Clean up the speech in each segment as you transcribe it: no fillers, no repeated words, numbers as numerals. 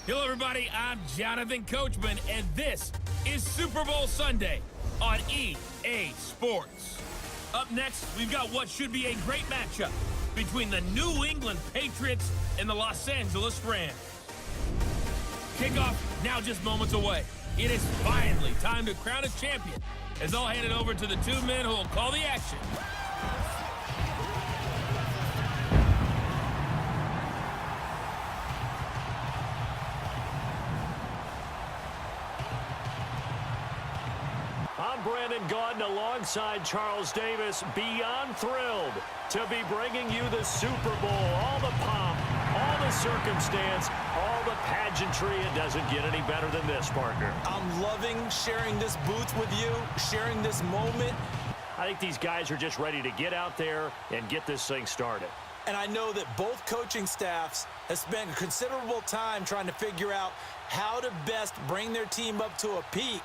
Hello, everybody. I'm Jonathan Coachman, and this is Super Bowl Sunday on EA Sports. Up next, we've got what should be a great matchup between the New England Patriots and the Los Angeles Rams. Kickoff now just moments away. It is finally time to crown a champion, as I'll hand it over to the two men who will call the action. I'm Brandon Gaudin alongside Charles Davis, beyond thrilled to be bringing you the Super Bowl. All the pomp, all the circumstance, all the pageantry. It doesn't get any better than this, partner. I'm loving sharing this booth with you, sharing this moment. I think these guys are just ready to get out there and get this thing started. And I know that both coaching staffs have spent considerable time trying to figure out how to best bring their team up to a peak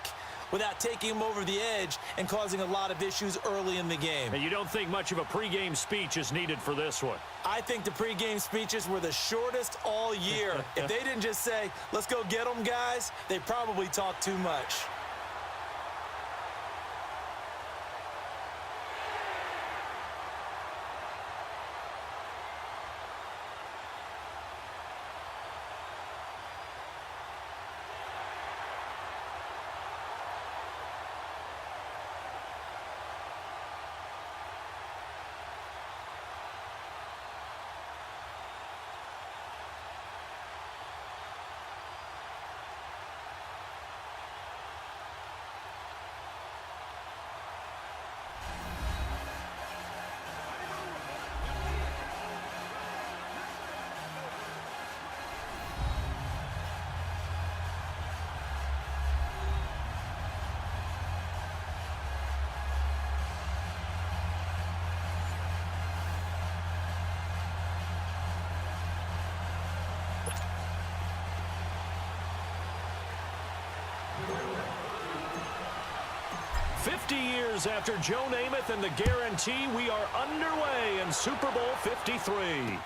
without taking them over the edge and causing a lot of issues early in the game. And you don't think much of a pregame speech is needed for this one? I think the pregame speeches were the shortest all year. If they didn't just say, let's go get them, guys, they probably talked too much. Years after Joe Namath and the guarantee, we are underway in Super Bowl 53.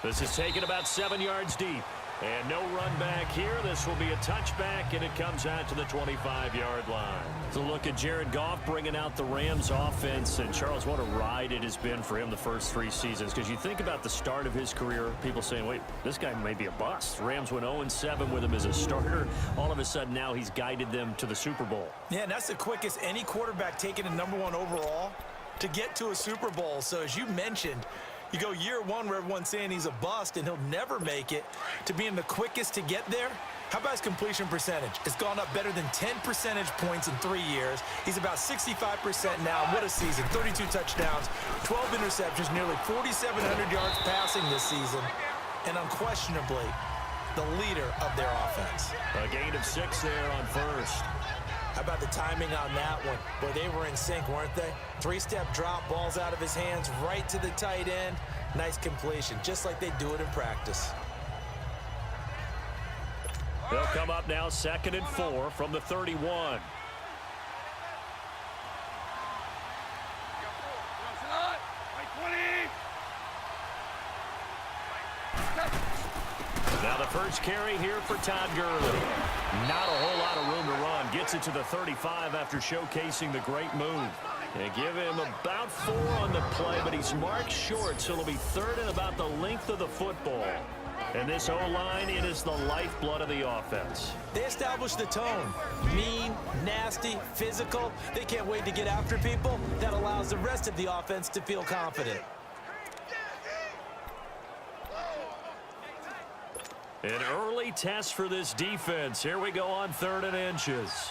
This is taken about 7 yards deep. And no run back here. This will be a touchback, and it comes out to the 25-yard line. So look at Jared Goff bringing out the Rams offense. And, Charles, what a ride it has been for him the first 3 seasons. Because you think about the start of his career, people saying, wait, this guy may be a bust. Rams went 0-7 with him as a starter. All of a sudden now he's guided them to the Super Bowl. Yeah, and that's the quickest any quarterback taking a #1 overall to get to a Super Bowl. So as you mentioned, you go year one where everyone's saying he's a bust and he'll never make it, to being the quickest to get there. How about his completion percentage? It's gone up better than 10 percentage points in 3 years. He's about 65% now. What a season. 32 touchdowns, 12 interceptions, nearly 4,700 yards passing this season, and unquestionably the leader of their offense. A gain of 6 there on first. How about the timing on that one? Boy, they were in sync, weren't they? 3-step drop, balls out of his hands, right to the tight end. Nice completion, just like they do it in practice. They'll come up now 2nd and 4 from the 31. Now the first carry here for Todd Gurley. Not a whole lot of room to run. Gets it to the 35 after showcasing the great move. They give him about 4 on the play, but he's marked short, so it'll be 3rd and about the length of the football. And this O-line, it is the lifeblood of the offense. They established the tone. Mean, nasty, physical. They can't wait to get after people. That allows the rest of the offense to feel confident. An early test for this defense. Here we go on 3rd and inches.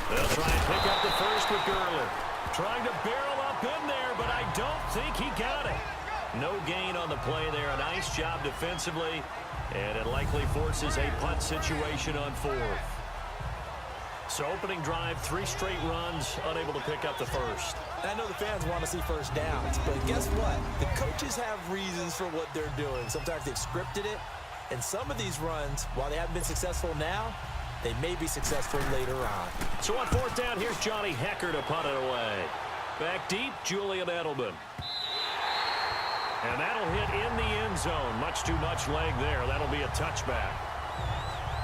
They'll try and pick up the first with Gurley. Trying to barrel up in there, but I don't think he got it. No gain on the play there. A nice job defensively, and it likely forces a punt situation on 4th. So opening drive, 3 straight runs, unable to pick up the first. I know the fans want to see first downs, but guess what? The coaches have reasons for what they're doing. Sometimes they've scripted it, and some of these runs, while they haven't been successful now, they may be successful later on. So on 4th down, here's Johnny Hekker to punt it away. Back deep, Julian Edelman. And that'll hit in the end zone. Much too much leg there. That'll be a touchback.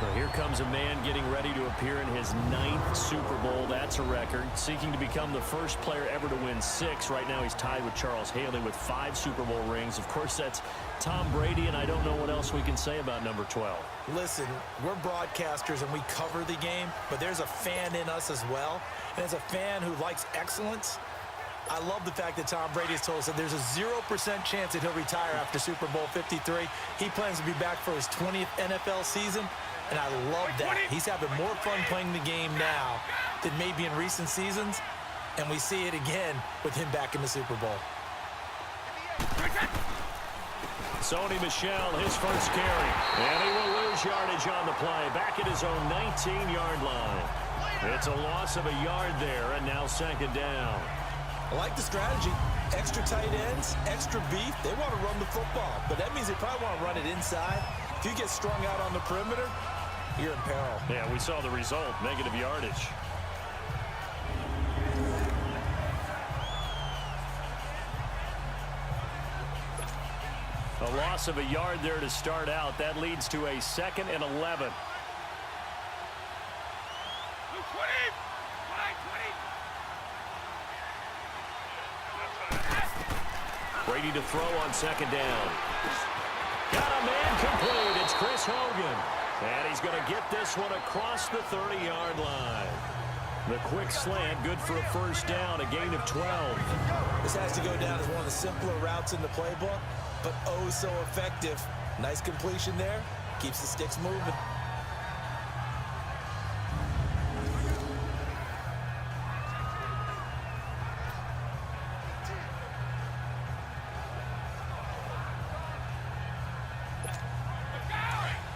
Well, here comes a man getting ready to appear in his 9th Super Bowl. That's a record. Seeking to become the first player ever to win 6. Right now he's tied with Charles Haley with 5 Super Bowl rings. Of course, that's Tom Brady, and I don't know what else we can say about number 12. Listen, we're broadcasters and we cover the game, but there's a fan in us as well. And as a fan who likes excellence, I love the fact that Tom Brady has told us that there's a 0% chance that he'll retire after Super Bowl 53. He plans to be back for his 20th NFL season. And I love that. He's having more fun playing the game now than maybe in recent seasons. And we see it again with him back in the Super Bowl. Sony Michel, his first carry. And he will lose yardage on the play. Back at his own 19-yard line. It's a loss of a yard there, and now 2nd down. I like the strategy. Extra tight ends, extra beef. They want to run the football. But that means they probably want to run it inside. If you get strung out on the perimeter, you're in peril. Yeah, we saw the result, negative yardage. A loss of a yard there to start out. That leads to a 2nd and 11. Brady to throw on 2nd down. Got a man complete. It's Chris Hogan. And he's going to get this one across the 30-yard line. The quick slant, good for a first down, a gain of 12. This has to go down as one of the simpler routes in the playbook, but oh so effective. Nice completion there. Keeps the sticks moving.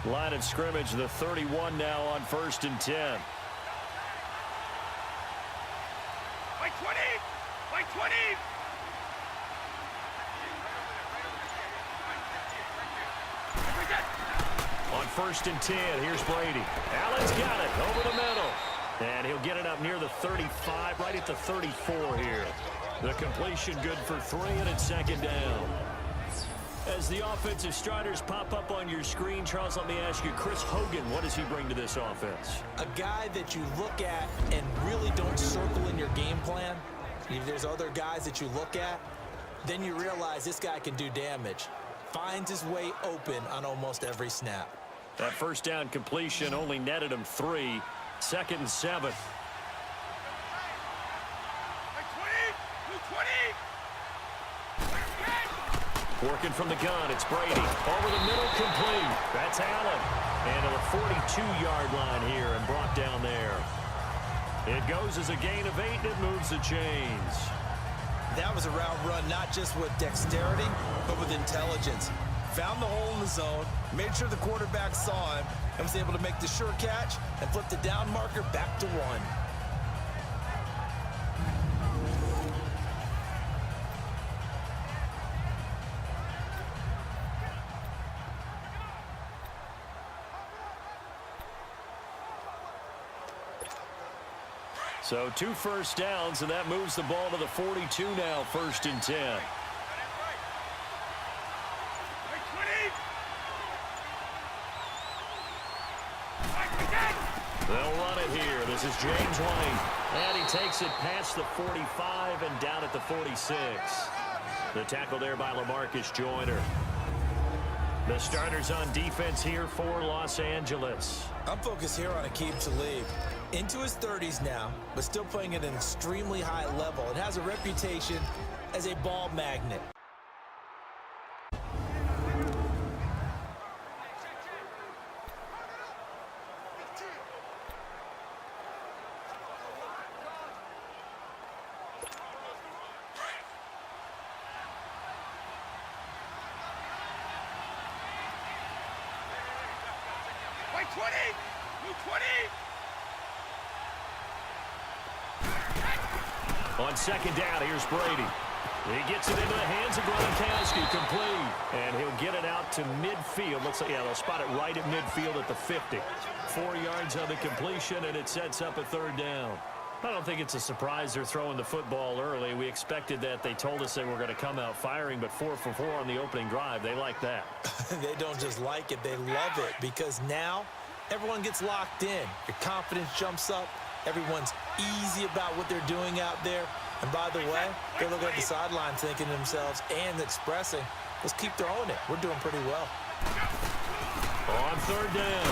Line of scrimmage, the 31 now on 1st and 10. By 20! By 20! On 1st and 10, here's Brady. Allen's got it over the middle. And he'll get it up near the 35, right at the 34 here. The completion good for 3, and it's 2nd down. As the offensive striders pop up on your screen, Charles, let me ask you, Chris Hogan, what does he bring to this offense? A guy that you look at and really don't circle in your game plan. If there's other guys that you look at, then you realize this guy can do damage. Finds his way open on almost every snap. That first down completion only netted him 3. 2nd and 7. Working from the gun, it's Brady. Over the middle, complete. That's Allen. And to the 42-yard line here and brought down there. It goes as a gain of 8, and it moves the chains. That was a route run not just with dexterity, but with intelligence. Found the hole in the zone, made sure the quarterback saw him, and was able to make the sure catch and flip the down marker back to 1. So 2 first downs, and that moves the ball to the 42 now, 1st and 10. They'll run it here. This is James White. And he takes it past the 45 and down at the 46. The tackle there by LaMarcus Joyner. The starters on defense here for Los Angeles. I'm focused here on Aqib Talib. Into his 30s now, but still playing at an extremely high level. It has a reputation as a ball magnet. By 20! Move 20! On 2nd down, here's Brady. He gets it into the hands of Gronkowski, complete. And he'll get it out to midfield. Looks like, yeah, they'll spot it right at midfield at the 50. 4 yards on the completion, and it sets up a 3rd down. I don't think it's a surprise they're throwing the football early. We expected that. They told us they were going to come out firing, but 4 for 4 on the opening drive. They like that. They don't just like it, they love it, because now everyone gets locked in. Your confidence jumps up. Everyone's easy about what they're doing out there. And by the way, they're looking at the sideline thinking to themselves and expressing, let's keep throwing it. We're doing pretty well. On third down.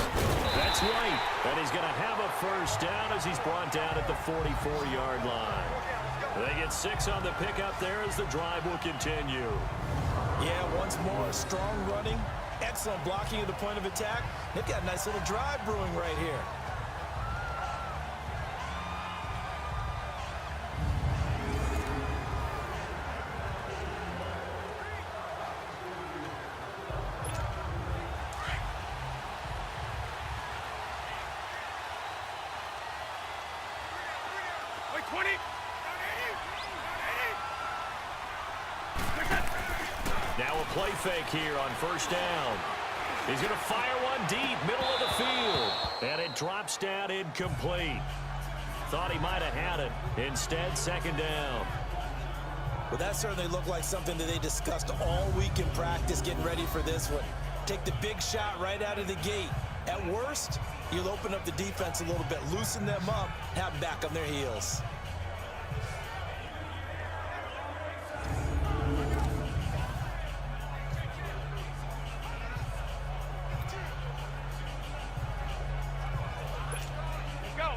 That's right. And he's going to have a first down as he's brought down at the 44-yard line. They get 6 on the pickup there as the drive will continue. Yeah, once more, strong running, excellent blocking at the point of attack. They've got a nice little drive brewing right here. Now a play fake here on first down. He's going to fire one deep, middle of the field. And it drops down incomplete. Thought he might have had it. Instead, second down. Well, that certainly looked like something that they discussed all week in practice, getting ready for this one. Take the big shot right out of the gate. At worst, you'll open up the defense a little bit, loosen them up, have them back on their heels.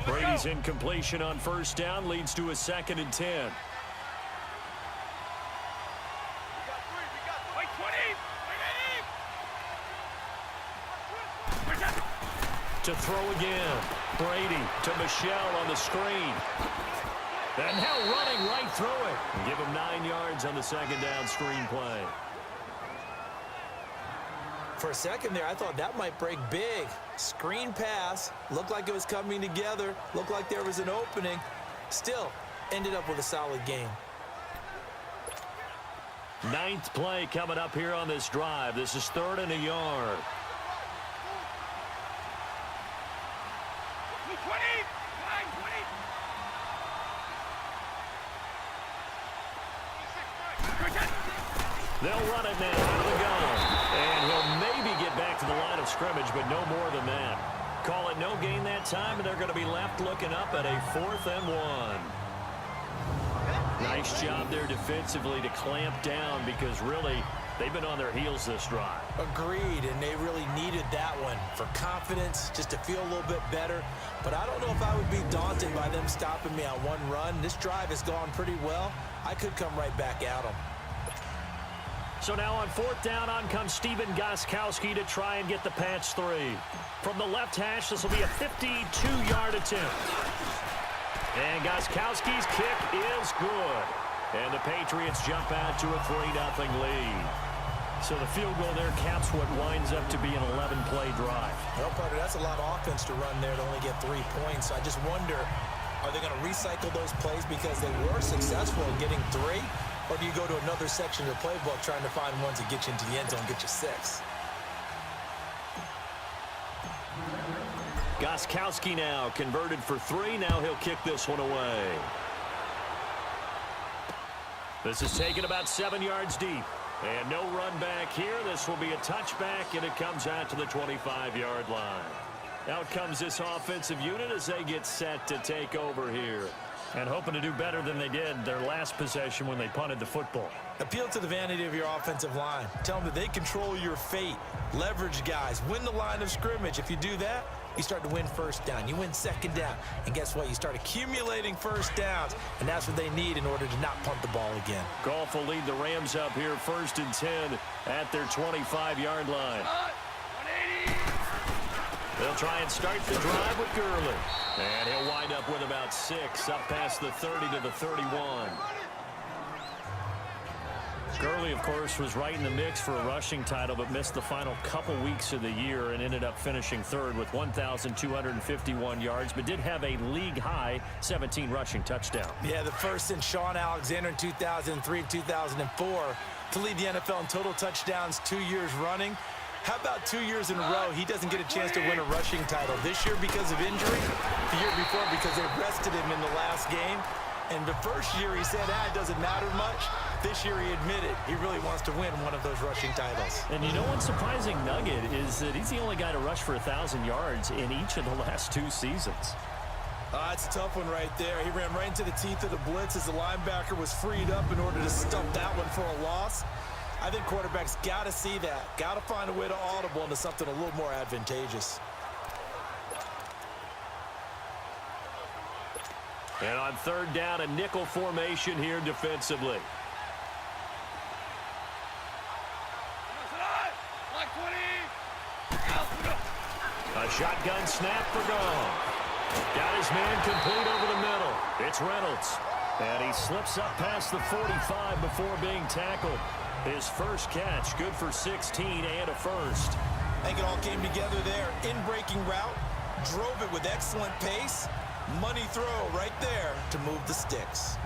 Brady's incompletion on first down leads to a 2nd and 10. To throw again. Brady to Michelle on the screen. And now running right through it. Give him 9 yards on the second down screen play. For a second there, I thought that might break big. Screen pass. Looked like it was coming together. Looked like there was an opening. Still, ended up with a solid game. 9th play coming up here on this drive. This is 3rd and a yard. They'll run it now out of the gun. And he'll maybe get back to the line of scrimmage, but no more than that. Call it no gain that time, and they're going to be left looking up at a 4th and 1. Nice job there defensively to clamp down because really they've been on their heels this drive. Agreed, and they really needed that one for confidence, just to feel a little bit better. But I don't know if I would be daunted by them stopping me on one run. This drive has gone pretty well. I could come right back at them. So now on 4th down, on comes Stephen Gostkowski to try and get the Pats 3. From the left hash, this will be a 52-yard attempt. And Gostkowski's kick is good. And the Patriots jump out to a 3-0 lead. So the field goal there caps what winds up to be an 11-play drive. Well, Carter, that's a lot of offense to run there to only get 3 points. I just wonder, are they going to recycle those plays because they were successful in getting 3? Or do you go to another section of the playbook trying to find ones that get you into the end zone and get you 6? Gostkowski now converted for 3. Now he'll kick this one away. This is taken about 7 yards deep. And no run back here. This will be a touchback, and it comes out to the 25-yard line. Out comes this offensive unit as they get set to take over here. And hoping to do better than they did their last possession when they punted the football. Appeal to the vanity of your offensive line. Tell them that they control your fate. Leverage guys. Win the line of scrimmage. If you do that, you start to win first down. You win second down. And guess what? You start accumulating first downs. And that's what they need in order to not punt the ball again. Goff will lead the Rams up here 1st and 10 at their 25-yard line. They'll try and start the drive with Gurley. And he'll wind up with about 6 up past the 30 to the 31. Gurley, of course, was right in the mix for a rushing title, but missed the final couple weeks of the year and ended up finishing 3rd with 1,251 yards, but did have a league-high 17 rushing touchdowns. Yeah, the first since Sean Alexander in 2003 and 2004 to lead the NFL in total touchdowns 2 years running. How about 2 years in a row he doesn't get a chance to win a rushing title? This year because of injury, the year before because they rested him in the last game. And the first year he said, it doesn't matter much. This year he admitted he really wants to win one of those rushing titles. And you know one surprising nugget is that he's the only guy to rush for 1,000 yards in each of the last 2 seasons. It's a tough one right there. He ran right into the teeth of the blitz as the linebacker was freed up in order to stump that one for a loss. I think quarterbacks got to see that. Got to find a way to audible into something a little more advantageous. And on third down, a nickel formation here defensively. A shotgun snap for Goff. Got his man complete over the middle. It's Reynolds. And he slips up past the 45 before being tackled. His first catch, good for 16 and a first. I think it all came together there. In-breaking route, drove it with excellent pace. Money throw right there to move the sticks.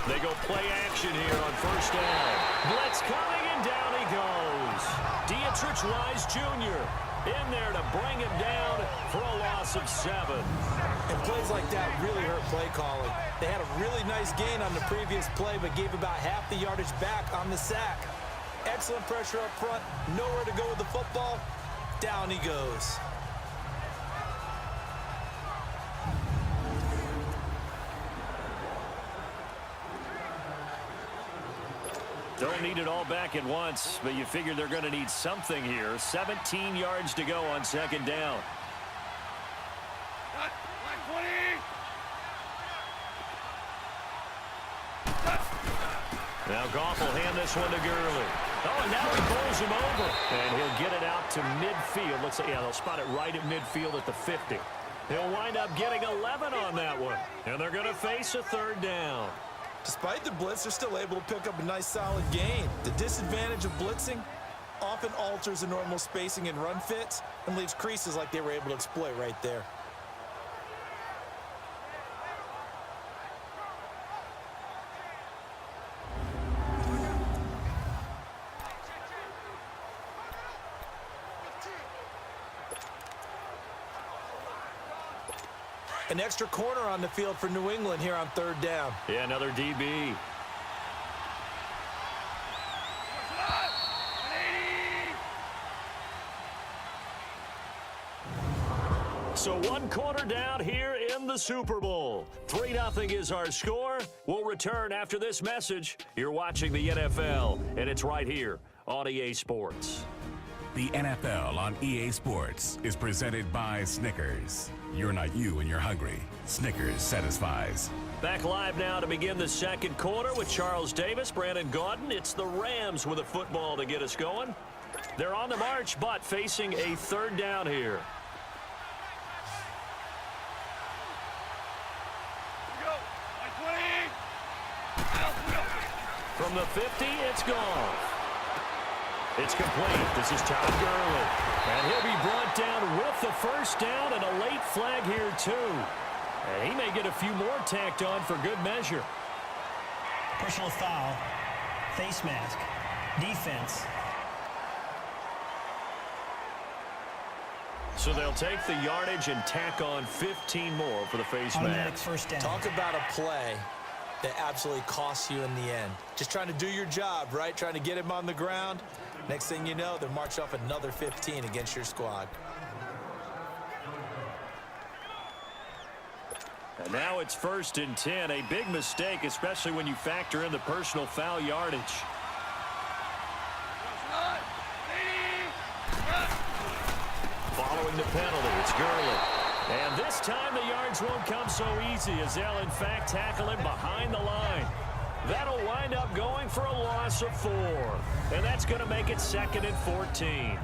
They go play action here on first down. Blitz coming, and down he goes. Dietrich Wise Jr. in there to bring him down for a loss of 7. And plays like that really hurt play calling. They had a really nice gain on the previous play, but gave about half the yardage back on the sack. Excellent pressure up front. Nowhere to go with the football. Down he goes. Don't need it all back at once, but you figure they're going to need something here. 17 yards to go on second down. Now Goff will hand this one to Gurley. Oh, and now he bowls him over. And he'll get it out to midfield. Looks like, yeah, they'll spot it right at midfield at the 50. He'll wind up getting 11 on that one. And they're going to face a third down. Despite the blitz, they're still able to pick up a nice solid gain. The disadvantage of blitzing often alters the normal spacing and run fits and leaves creases like they were able to exploit right there. An extra corner on the field for New England here on third down. Yeah, another DB. So 1 quarter down here in the Super Bowl. 3-0 is our score. We'll return after this message. You're watching the NFL, and it's right here on EA Sports. The NFL on EA Sports is presented by Snickers. You're not you when you're hungry. Snickers satisfies. Back live now to begin the second quarter with Charles Davis, Brandon Gaudin. It's the Rams with a football to get us going. They're on the march, but facing a third down here. From the 50, it's Goff. It's complete. This is Todd Gurley. And he'll be brought down with the first down and a late flag here, too. And he may get a few more tacked on for good measure. Personal foul, face mask, defense. So they'll take the yardage and tack on 15 more for the face Automatic mask. first down. Talk about a play that absolutely costs you in the end. Just trying to do your job, right? Trying to get him on the ground. Next thing you know, they're marched off another 15 against your squad. And now it's 1st and 10. A big mistake, especially when you factor in the personal foul yardage. Following the penalty, it's Gurley. And this time the yards won't come so easy as they'll in fact tackle him behind the line. That'll wind up going for a loss of 4. And that's going to make it 2nd and 14.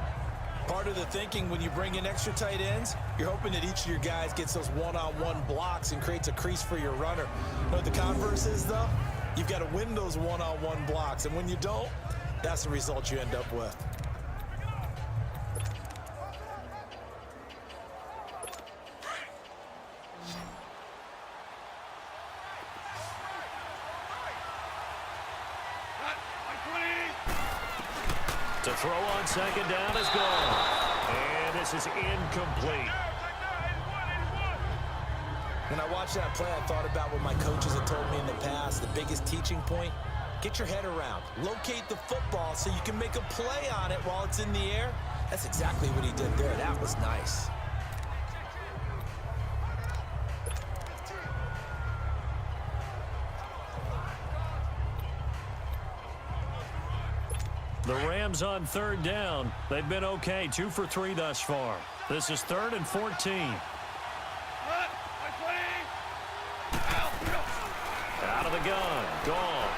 Part of the thinking when you bring in extra tight ends, you're hoping that each of your guys gets those one-on-one blocks and creates a crease for your runner. You know what the converse is, though? You've got to win those one-on-one blocks, and when you don't, that's the result you end up with. To throw on second down is gone. And this is incomplete. When I watched that play, I thought about what my coaches had told me in the past. The biggest teaching point, get your head around. Locate the football so you can make a play on it while it's in the air. That's exactly what he did there. That was nice. The Rams on third down. They've been okay, 2 for 3 thus far. This is 3rd and 14. Out of the gun. Goff.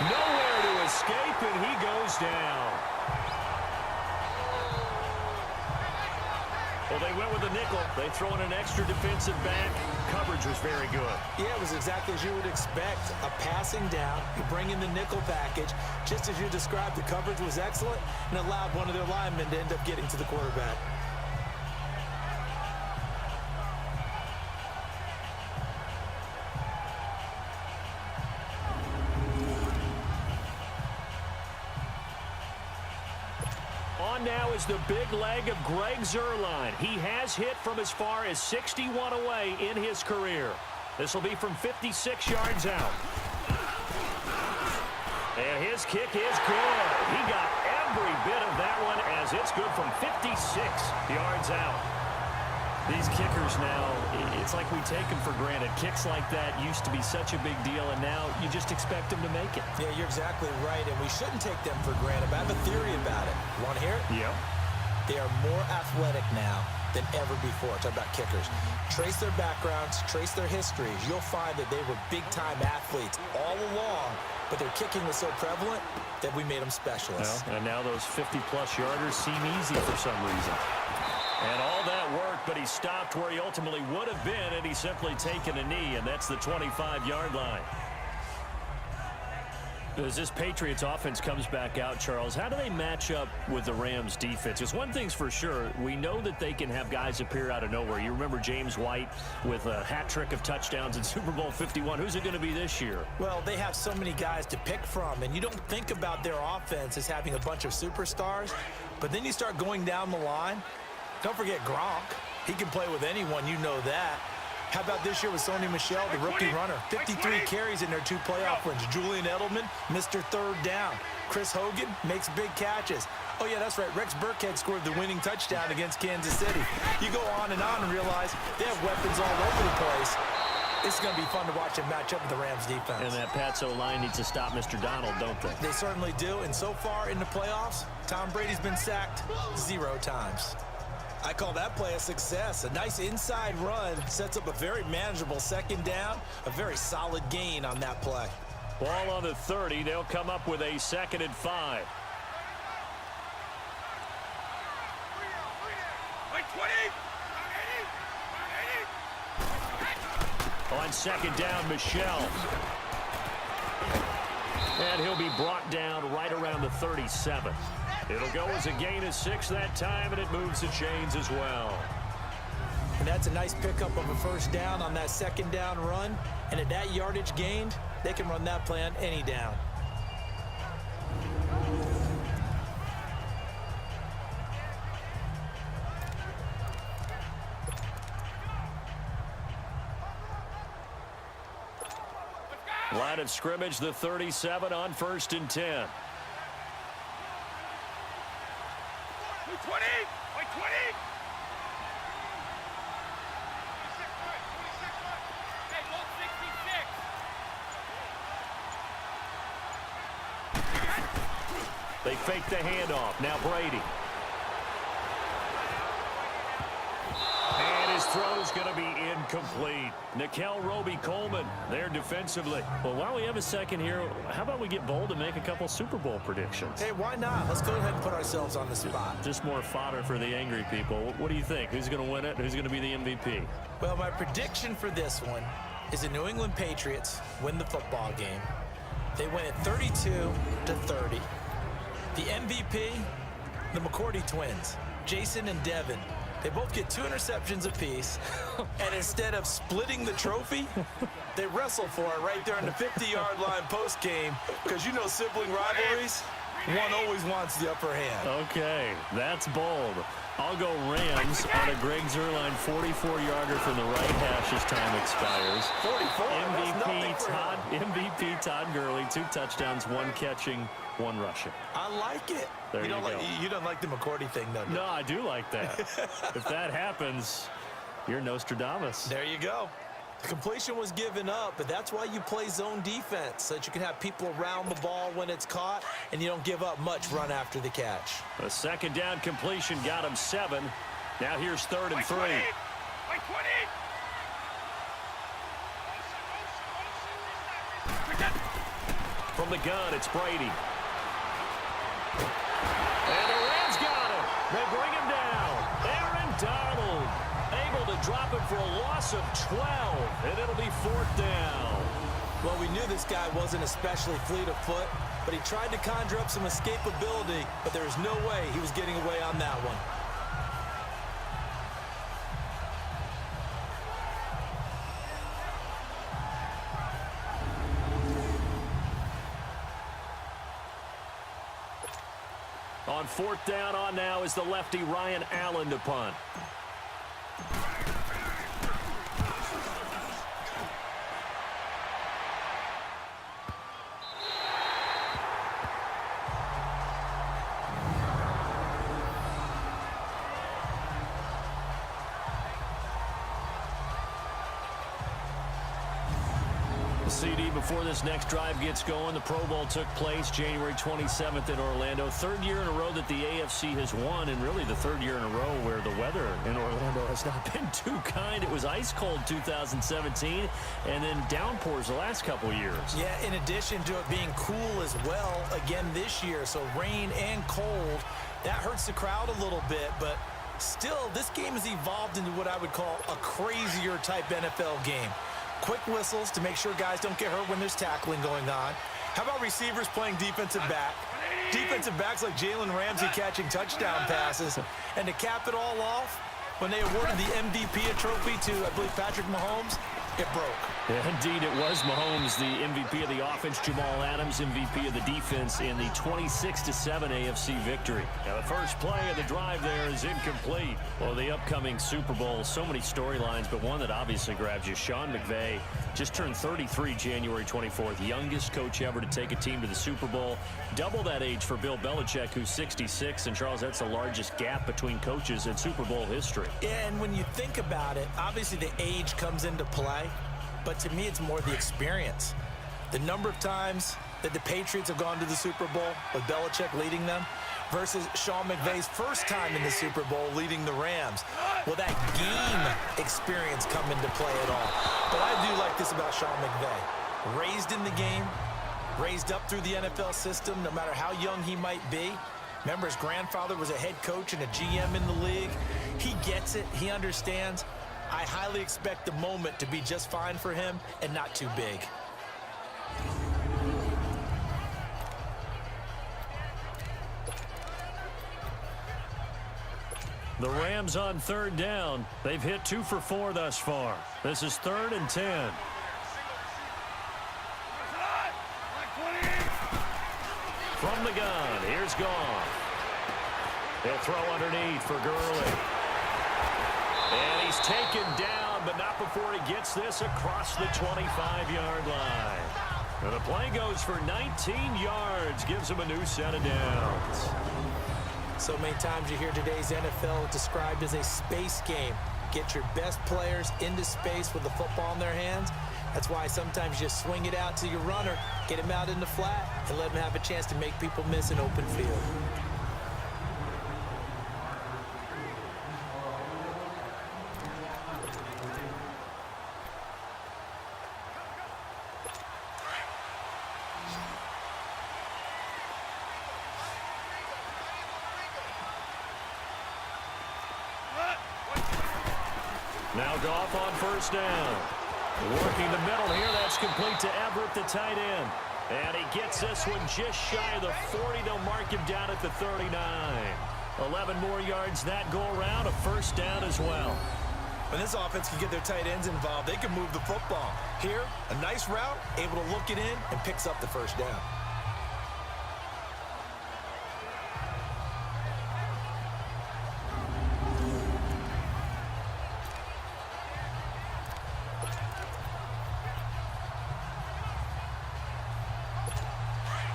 Nowhere to escape, and he goes down. Well, they went with a nickel. They throw in an extra defensive back. Coverage was very good. Yeah, it was exactly as you would expect. A passing down. You bring in the nickel package. Just as you described, the coverage was excellent and allowed one of their linemen to end up getting to the quarterback. On now is the big leg of Greg Zuerlein. He has hit from as far as 61 away in his career. This will be from 56 yards out. And his kick is good. He got every bit of that one as it's good from 56 yards out. These kickers now, it's like we take them for granted. Kicks like that used to be such a big deal, and now you just expect them to make it. Yeah, you're exactly right, and we shouldn't take them for granted. But I have a theory about it. You want to hear it? Yeah. They are more athletic now than ever before. Talk about kickers. Trace their backgrounds, trace their histories. You'll find that they were big-time athletes all along, but their kicking was so prevalent that we made them specialists. Well, and now those 50-plus yarders seem easy for some reason. And all that worked, but he stopped where he ultimately would have been, and he's simply taken a knee, and that's the 25-yard line. As this Patriots offense comes back out, Charles, how do they match up with the Rams defense? Because one thing's for sure, we know that they can have guys appear out of nowhere. You remember James White with a hat trick of touchdowns in Super Bowl 51. Who's it going to be this year? Well, they have so many guys to pick from, and you don't think about their offense as having a bunch of superstars, but then you start going down the line. Don't forget Gronk. He can play with anyone, you know that. How about this year with Sony Michel, the rookie runner? 53 carries in their 2 playoff wins. Julian Edelman, Mr. Third Down. Chris Hogan makes big catches. Oh, yeah, that's right. Rex Burkhead scored the winning touchdown against Kansas City. You go on and realize they have weapons all over the place. It's going to be fun to watch them match up with the Rams defense. And that Pats O-line needs to stop Mr. Donald, don't they? They certainly do. And so far in the playoffs, Tom Brady's been sacked 0 times. I call that play a success. A nice inside run sets up a very manageable second down, a very solid gain on that play. Ball on the 30. They'll come up with a 2nd and 5. On 2nd down, Michel. And he'll be brought down right around the 37. It'll go as a gain of 6 that time, and it moves the chains as well. And that's a nice pickup of a first down on that second down run. And at that yardage gained, they can run that play on any down. Line of scrimmage, the 37 on 1st and 10. 20! Like 20! Hey, goal 66! They fake the handoff. Now Brady. And his throw's going to be incomplete. Nikel Roby-Coleman there defensively. Well, while we have a second here, how about we get bold and make a couple Super Bowl predictions? Hey, why not? Let's go ahead and put ourselves on the spot. Just more fodder for the angry people. What do you think? Who's going to win it? Who's going to be the MVP? Well, my prediction for this one is the New England Patriots win the football game. They win it 32-30. The MVP, the McCourty twins, Jason and Devin. They both get 2 interceptions apiece, and instead of splitting the trophy, they wrestle for it right there on the 50-yard line post-game, because you know sibling rivalries, one always wants the upper hand. Okay, that's bold. I'll go Rams on a Greg Zuerlein 44-yarder from the right hash as time expires. 44, MVP Todd Gurley, 2 touchdowns, 1 catching, 1 rushing. I like it. There you go. You don't like the McCourty thing, though, do you? No, I do like that. If that happens, you're Nostradamus. There you go. The completion was given up, but that's why you play zone defense, so that you can have people around the ball when it's caught, and you don't give up much run after the catch. A second down completion got him 7. Now here's 3rd and 3. From the gun, it's Brady. And the Rams got him. They bring him down. Aaron Donald able to drop him for a loss of 12, and it'll be 4th down. Well, we knew this guy wasn't especially fleet of foot, but he tried to conjure up some escapability, but there's no way he was getting away on that one. On 4th down on now is the lefty Ryan Allen to punt. CD before this next drive gets going. The Pro Bowl took place January 27th in Orlando. 3rd year in a row that the AFC has won, and really the 3rd year in a row where the weather in Orlando has not been too kind. It was ice cold 2017, and then downpours the last couple of years. Yeah, in addition to it being cool as well again this year, so rain and cold, that hurts the crowd a little bit, but still, this game has evolved into what I would call a crazier type NFL game. Quick whistles to make sure guys don't get hurt when there's tackling going on. How about receivers playing defensive back? Defensive backs like Jalen Ramsey catching touchdown passes. And to cap it all off, when they awarded the MVP trophy to, I believe, Patrick Mahomes, it broke. Yeah, indeed, it was Mahomes, the MVP of the offense, Jamal Adams, MVP of the defense, in the 26-7 AFC victory. Now, the first play of the drive there is incomplete. Well, the upcoming Super Bowl, so many storylines, but one that obviously grabs you. Sean McVay just turned 33 January 24th, youngest coach ever to take a team to the Super Bowl. Double that age for Bill Belichick, who's 66. And, Charles, that's the largest gap between coaches in Super Bowl history. Yeah, and when you think about it, obviously the age comes into play. But to me, it's more the experience. The number of times that the Patriots have gone to the Super Bowl with Belichick leading them versus Sean McVay's first time in the Super Bowl leading the Rams. Will that game experience come into play at all? But I do like this about Sean McVay. Raised in the game, raised up through the NFL system, no matter how young he might be. Remember, his grandfather was a head coach and a GM in the league. He gets it. He understands. I highly expect the moment to be just fine for him and not too big. The Rams on 3rd down. They've hit 2 for 4 thus far. This is 3rd and 10. From the gun, here's Goff. He'll throw underneath for Gurley. And he's taken down, but not before he gets this across the 25-yard line. And the play goes for 19 yards, gives him a new set of downs. So many times you hear today's NFL described as a space game. Get your best players into space with the football in their hands. That's why sometimes you just swing it out to your runner, get him out in the flat, and let him have a chance to make people miss an open field. Now Goff on first down. Working the middle here. That's complete to Everett, the tight end. And he gets this one just shy of the 40. They'll mark him down at the 39. 11 more yards that go around. A first down as well. When this offense can get their tight ends involved, they can move the football. Here, a nice route, able to look it in, and picks up the first down.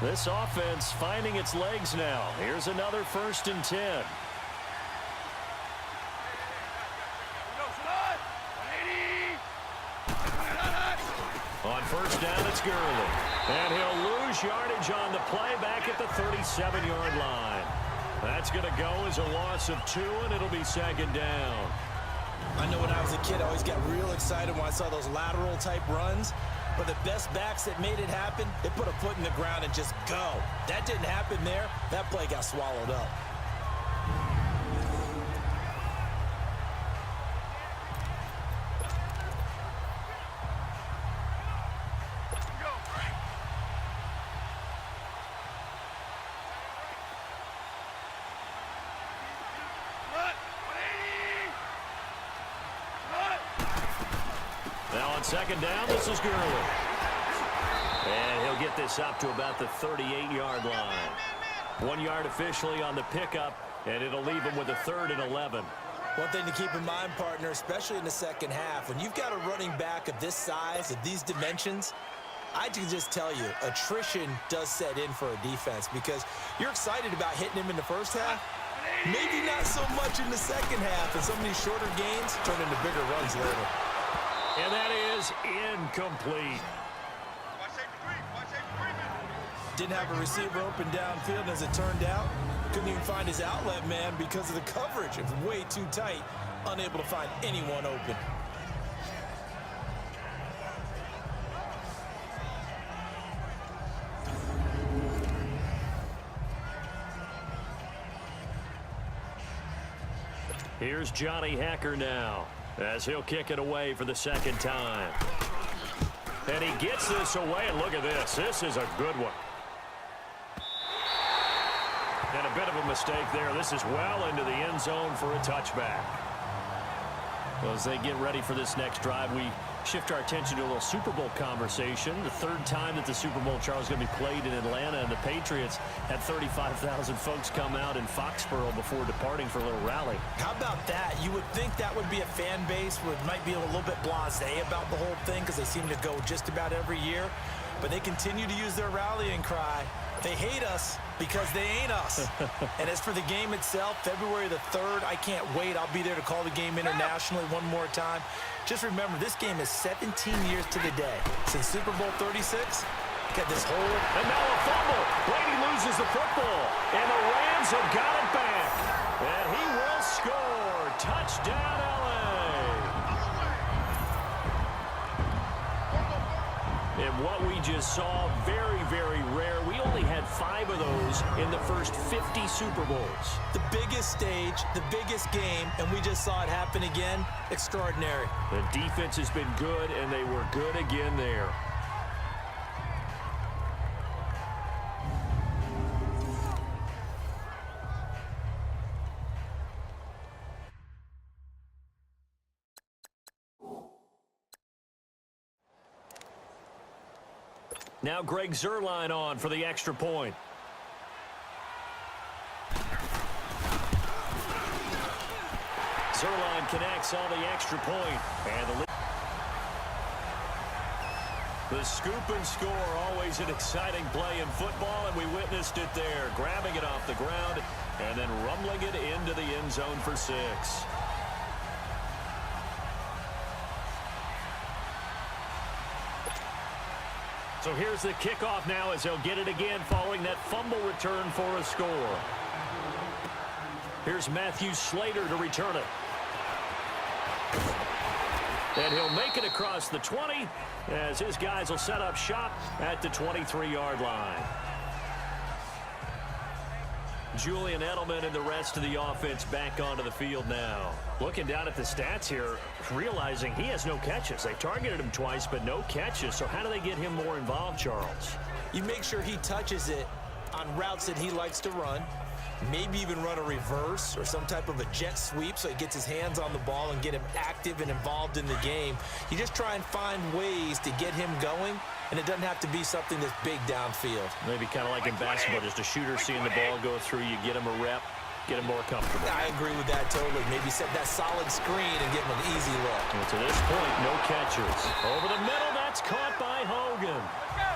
This offense finding its legs now. Here's another 1st and 10. On first down, it's Gurley. And he'll lose yardage on the play back at the 37-yard line. That's going to go as a loss of 2, and it'll be 2nd down. I know when I was a kid, I always got real excited when I saw those lateral-type runs. But the best backs that made it happen, they put a foot in the ground and just go. That didn't happen there. That play got swallowed up. Now on 2nd down, this is Gurley. And he'll get this up to about the 38-yard line. 1 yard officially on the pickup, and it'll leave him with a 3rd and 11. One thing to keep in mind, partner, especially in the second half, when you've got a running back of this size, of these dimensions, I can just tell you, attrition does set in for a defense because you're excited about hitting him in the first half. Maybe not so much in the second half, and some of these shorter gains turn into bigger runs later. And that is incomplete. Didn't have a receiver open downfield, as it turned out. Couldn't even find his outlet man because of the coverage. It was way too tight, unable to find anyone open. Here's Johnny Hacker now, as he'll kick it away for the 2nd time. And he gets this away, and look at this. This is a good one. And a bit of a mistake there. This is well into the end zone for a touchback. Well, as they get ready for this next drive, we shift our attention to a little Super Bowl conversation. The 3rd time that the Super Bowl, Charles, is going to be played in Atlanta, and the Patriots had 35,000 folks come out in Foxborough before departing for a little rally. How about that? You would think that would be a fan base where it might be a little bit blasé about the whole thing because they seem to go just about every year. But they continue to use their rallying cry. They hate us because they ain't us. And as for the game itself, February the 3rd, I can't wait. I'll be there to call the game internationally one more time. Just remember, this game is 17 years to the day since Super Bowl 36. Got this whole... And now a fumble. Brady loses the football. And the Rams have got it back. And he will score. Touchdown, LA. And what we just saw, very, very rare. We only had 5 of those in the first 50 Super Bowls. The biggest stage, the biggest game, and we just saw it happen again. Extraordinary. The defense has been good, and they were good again there. Now Greg Zuerlein on for the extra point. Zuerlein connects on the extra point. And the scoop and score, always an exciting play in football, and we witnessed it there. Grabbing it off the ground and then rumbling it into the end zone for 6. So here's the kickoff now as they'll get it again following that fumble return for a score. Here's Matthew Slater to return it. And he'll make it across the 20 as his guys will set up shop at the 23-yard line. Julian Edelman and the rest of the offense back onto the field now. Looking down at the stats here, realizing he has no catches. They targeted him twice, but no catches. So how do they get him more involved, Charles? You make sure he touches it on routes that he likes to run. Maybe even run a reverse or some type of a jet sweep so he gets his hands on the ball and get him active and involved in the game. You just try and find ways to get him going, and it doesn't have to be something that's big downfield. Maybe kind of like in basketball, just a shooter seeing the ball go through, you get him a rep, get him more comfortable. I agree with that totally. Maybe set that solid screen and give him an easy look. And to this point, no catches. Over the middle, that's caught by Hogan.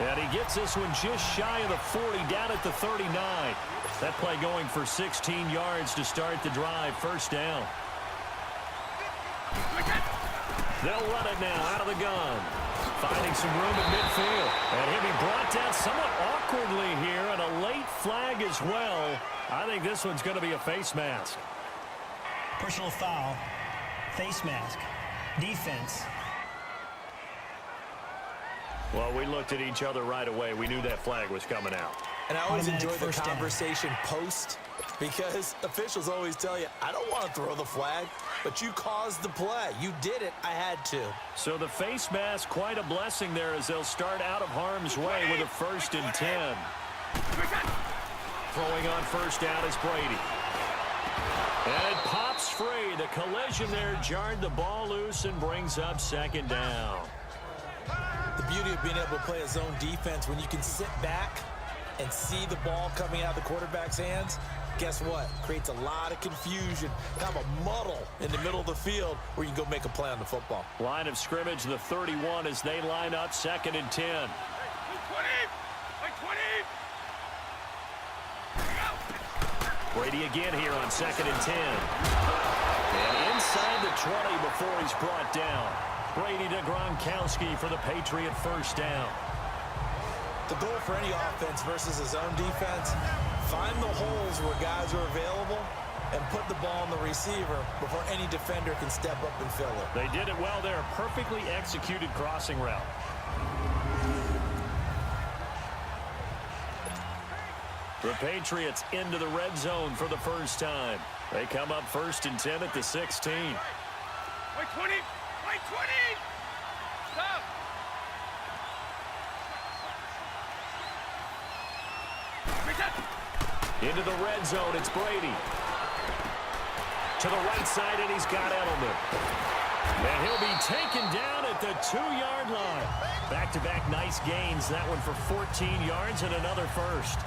And he gets this one just shy of the 40, down at the 39. That play going for 16 yards to start the drive. First down. They'll run it now out of the gun. Finding some room at midfield. And he'll be brought down somewhat awkwardly here, and a late flag as well. I think this one's going to be a face mask. Personal foul, face mask, defense. Well, we looked at each other right away. We knew that flag was coming out. And I always enjoy the First down. conversation post, because officials always tell you, I don't want to throw the flag, but you caused the play. You did it. I had to. So the face mask, quite a blessing there as they'll start out of harm's way with a 1st and 10. Throwing on first down is Brady. And it pops free. The collision there jarred the ball loose and brings up 2nd down. The beauty of being able to play a zone defense, when you can sit back and see the ball coming out of the quarterback's hands, guess what? Creates a lot of confusion, kind of a muddle in the middle of the field where you can go make a play on the football. Line of scrimmage, the 31 as they line up 2nd and 10. 20! Like 20! Brady again here on 2nd and 10. And inside the 20 before he's brought down. Brady to Gronkowski for the Patriot first down. The goal for any offense versus a zone defense, find the holes where guys are available and put the ball on the receiver before any defender can step up and fill it. They did it well there. Perfectly executed crossing route. The Patriots into the red zone for the first time. They come up 1st and 10 at the 16. Like 20! Like 20! Stop! Into the red zone, it's Brady. To the right side, and he's got Edelman. And he'll be taken down at the 2-yard line. Back-to-back nice gains. That one for 14 yards and another first.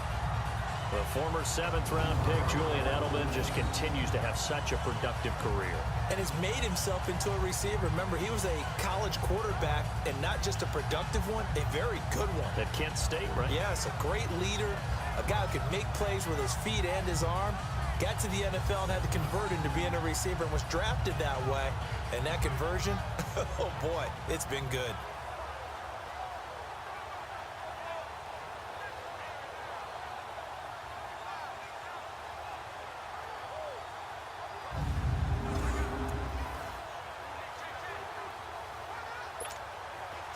The former 7th-round pick, Julian Edelman, just continues to have such a productive career. And has made himself into a receiver. Remember, he was a college quarterback, and not just a productive one, a very good one. At Kent State, right? Yes, a great leader, a guy who could make plays with his feet and his arm. Got to the NFL and had to convert into being a receiver and was drafted that way. And that conversion, oh boy, it's been good.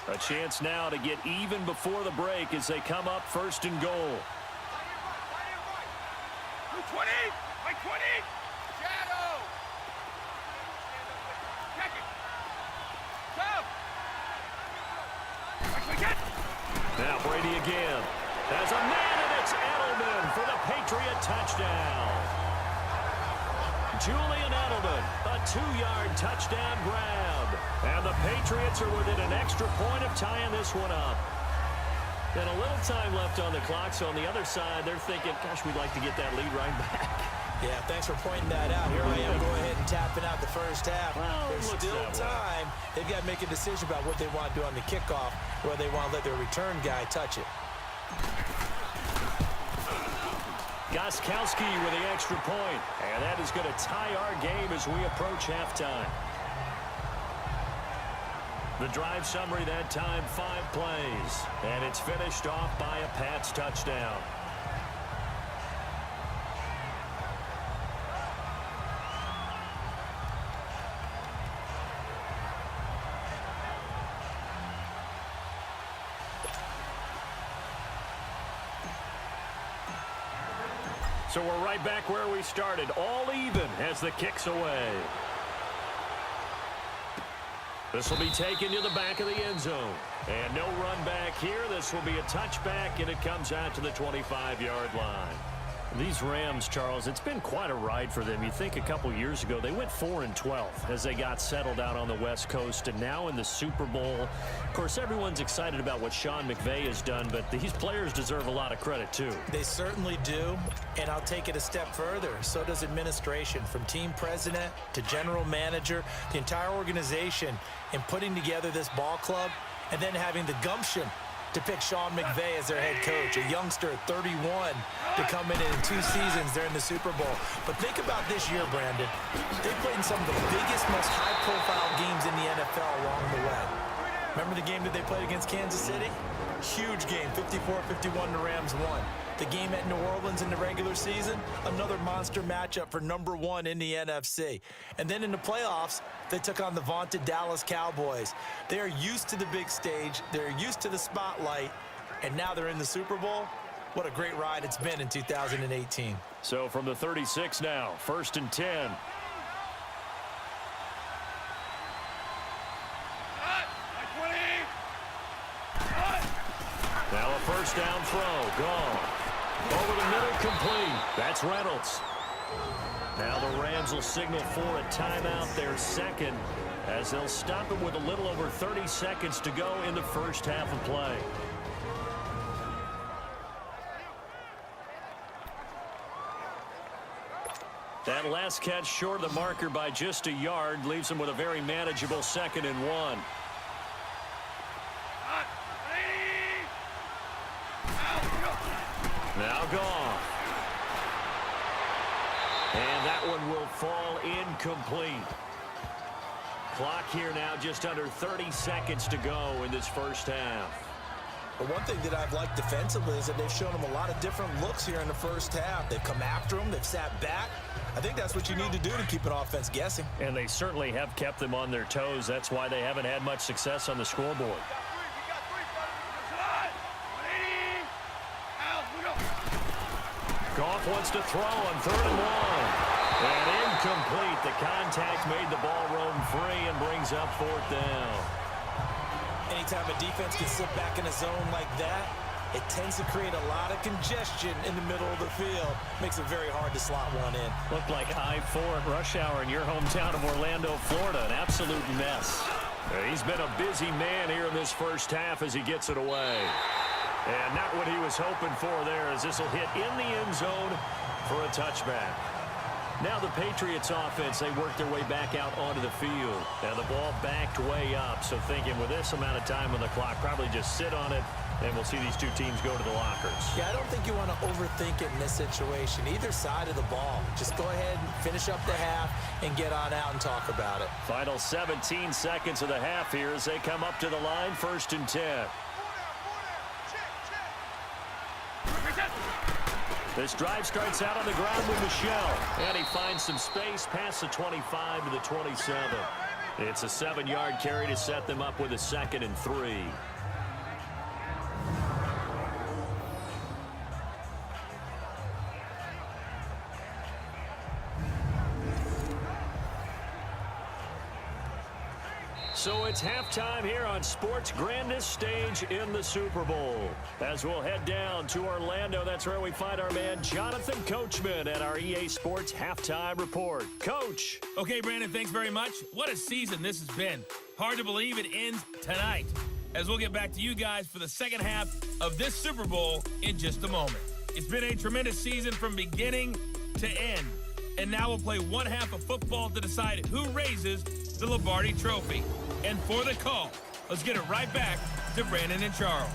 A chance now to get even before the break as they come up 1st and goal. 20! Like 20! Shadow! Check it! Come! Like we get! Now Brady again. Has a man, and it's Edelman for the Patriot touchdown. Julian Edelman, a 2-yard touchdown grab. And the Patriots are within an extra point of tying this one up. And a little time left on the clock, so on the other side, they're thinking, gosh, we'd like to get that lead right back. Yeah, thanks for pointing that out. Here I am going ahead and tapping out the first half. Well, There's still time. They've got to make a decision about what they want to do on the kickoff, where they want to let their return guy touch it. Gostkowski with the extra point. And that is going to tie our game as we approach halftime. The drive summary that time, 5 plays. And it's finished off by a Pats touchdown. So we're right back where we started, all even as the kick's away. This will be taken to the back of the end zone. And no run back here. This will be a touchback, and it comes out to the 25-yard line. These Rams, Charles, it's been quite a ride for them. You think a couple years ago, they went 4-12 as they got settled out on the West Coast, and now in the Super Bowl. Of course, everyone's excited about what Sean McVay has done, but these players deserve a lot of credit, too. They certainly do, and I'll take it a step further. So does administration, from team president to general manager, the entire organization, in putting together this ball club and then having the gumption to pick Sean McVay as their head coach, a youngster at 31, to come in 2 seasons. They're in the Super Bowl. But think about this year, Brandon. They played in some of the biggest, most high-profile games in the NFL along the way. Remember the game that they played against Kansas City? Huge game, 54-51, the Rams won. The game at New Orleans in the regular season, another monster matchup for #1 in the NFC. And then in the playoffs, they took on the vaunted Dallas Cowboys. They are used to the big stage. They're used to the spotlight. And now they're in the Super Bowl. What a great ride it's been in 2018. So from the 36 now, 1st and 10. Now a first down throw, gone. Over the middle, complete. That's Reynolds. Now the Rams will signal for a timeout, their second, as they'll stop it with a little over 30 seconds to go in the first half of play. That last catch short of the marker by just a yard leaves him with a very manageable 2nd and 1. Now gone. And that one will fall incomplete. Clock here now just under 30 seconds to go in this first half. But one thing that I've liked defensively is that they've shown them a lot of different looks here in the first half. They've come after them. They've sat back. I think that's what you need to do to keep an offense guessing. And they certainly have kept them on their toes. That's why they haven't had much success on the scoreboard. Goff wants to throw on 3rd and 1. And incomplete. The contact made the ball roam free and brings up 4th down. Anytime a defense can sit back in a zone like that, it tends to create a lot of congestion in the middle of the field. Makes it very hard to slot one in. Looked like I-4 at rush hour in your hometown of Orlando, Florida. An absolute mess. He's been a busy man here in this first half as he gets it away. And not what he was hoping for there, as this will hit in the end zone for a touchback. Now the Patriots offense, they work their way back out onto the field. Now the ball backed way up, so thinking with this amount of time on the clock, probably just sit on it, and we'll see these two teams go to the lockers. Yeah, I don't think you want to overthink it in this situation. Either side of the ball. Just go ahead and finish up the half and get on out and talk about it. Final 17 seconds of the half here as they come up to the line, 1st and 10. This drive starts out on the ground with Michelle, and he finds some space past the 25 to the 27. It's a 7-yard carry to set them up with a 2nd and 3. So it's halftime here on sports' grandest stage in the Super Bowl. As we'll head down to Orlando, that's where we find our man Jonathan Coachman at our EA Sports Halftime Report. Coach. Okay, Brandon, thanks very much. What a season this has been. Hard to believe it ends tonight, as we'll get back to you guys for the second half of this Super Bowl in just a moment. It's been a tremendous season from beginning to end. And now we'll play one half of football to decide who raises the Lombardi Trophy. And for the call, let's get it right back to Brandon and Charles.